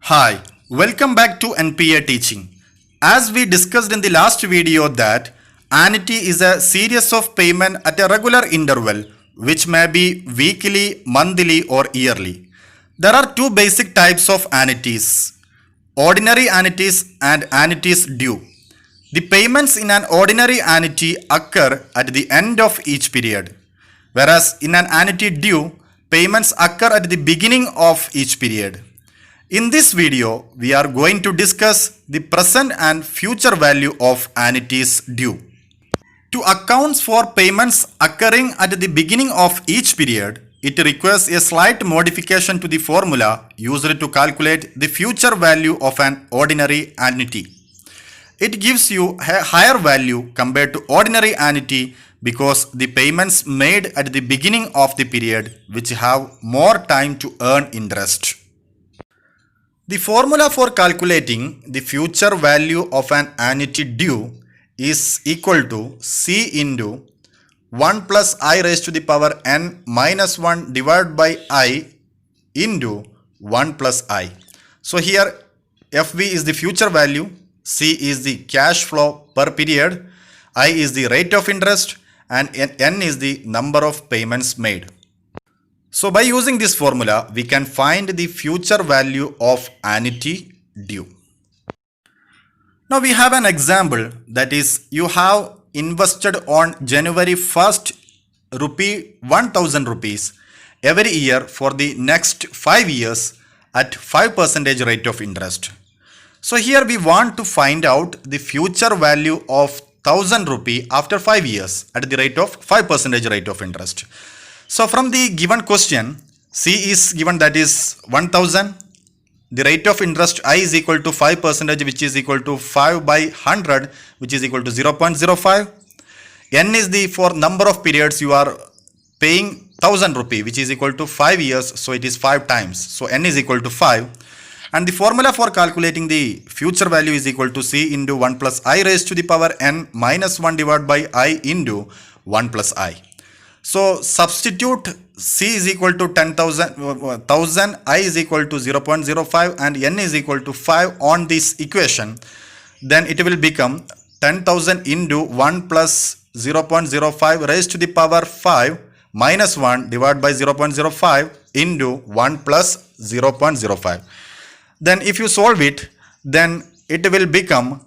Hi, welcome back to NPA Teaching. As we discussed in the last video that annuity is a series of payment at a regular interval which may be weekly, monthly or yearly. There are two basic types of annuities, ordinary annuities and annuities due. The payments in an ordinary annuity occur at the end of each period, whereas in an annuity due, payments occur at the beginning of each period. In this video, we are going to discuss the present and future value of annuities due. To account for payments occurring at the beginning of each period, it requires a slight modification to the formula used to calculate the future value of an ordinary annuity. It gives you a higher value compared to ordinary annuity because the payments made at the beginning of the period which have more time to earn interest. The formula for calculating the future value of an annuity due is equal to C into 1 plus I raised to the power n minus 1 divided by I into 1 plus I. So here FV is the future value, C is the cash flow per period, I is the rate of interest and n is the number of payments made. So by using this formula, we can find the future value of annuity due. Now we have an example, that is you have invested on January 1st rupee 1000 rupees every year for the next 5 years at 5% rate of interest. So here we want to find out the future value of 1000 rupee after 5 years at the rate of 5% rate of interest. So from the given question, C is given, that is 1000. The rate of interest I is equal to 5%, which is equal to 5 by 100, which is equal to 0.05. N is the for number of periods you are paying 1000 rupee, which is equal to 5 years. So it is 5 times. So N is equal to 5. And the formula for calculating the future value is equal to C into 1 plus I raised to the power n minus 1 divided by I into 1 plus I. So substitute C is equal to 1000, I is equal to 0.05 and N is equal to 5 on this equation. Then it will become 10,000 into 1 plus 0.05 raised to the power 5 minus 1 divided by 0.05 into 1 plus 0.05. Then if you solve it, then it will become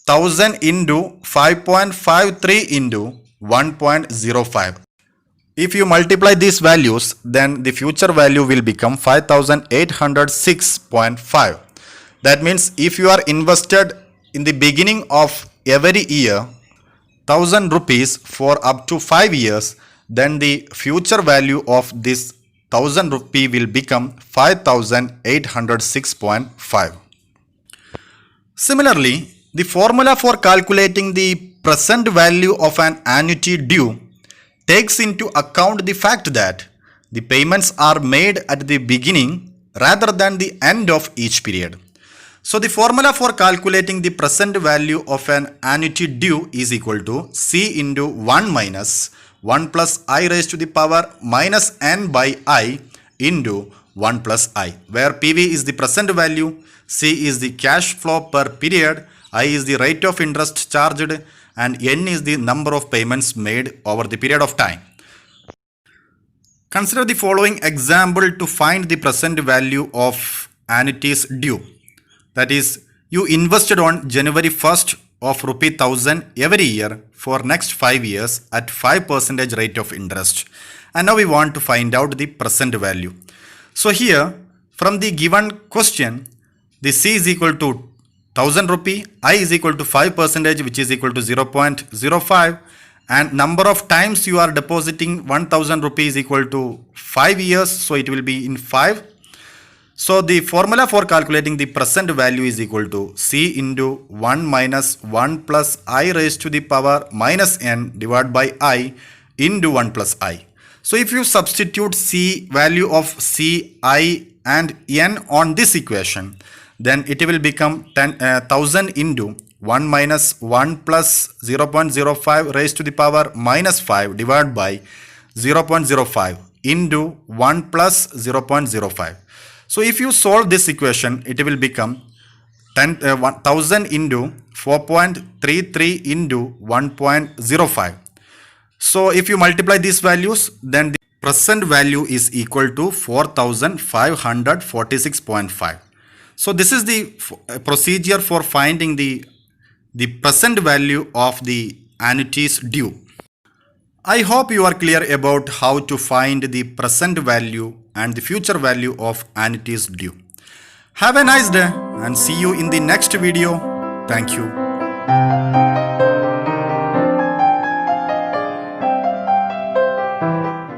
1000 into 5.53 into 1.05. If you multiply these values, then the future value will become 5806.5. That means if you are invested in the beginning of every year 1000 rupees for up to 5 years, then the future value of this 1000 rupee will become 5806.5. Similarly, the formula for calculating the present value of an annuity due takes into account the fact that the payments are made at the beginning rather than the end of each period. So the formula for calculating the present value of an annuity due is equal to C into 1 minus 1 plus I raised to the power minus n by I into 1 plus I, where PV is the present value, C is the cash flow per period, I is the rate of interest charged and N is the number of payments made over the period of time. Consider the following example to find the present value of annuities due. That is, you invested on January 1st of rupee 1000 every year for next 5 years at 5% rate of interest. And now we want to find out the present value. So here from the given question, the C is equal to 1000 rupee, I is equal to 5%, which is equal to 0.05, and number of times you are depositing 1000 rupees is equal to 5 years, so it will be in 5. So the formula for calculating the present value is equal to C into 1 minus 1 plus I raised to the power minus n divided by I into 1 plus I. So if you substitute C value of C, I and n on this equation, then it will become 1000 into 1 minus 1 plus 0.05 raised to the power minus 5 divided by 0.05 into 1 plus 0.05. So if you solve this equation, it will become 1000 into 4.33 into 1.05. So if you multiply these values, then the present value is equal to 4546.5. So this is the procedure for finding the present value of the annuities due. I hope you are clear about how to find the present value and the future value of annuities due. Have a nice day and see you in the next video. Thank you.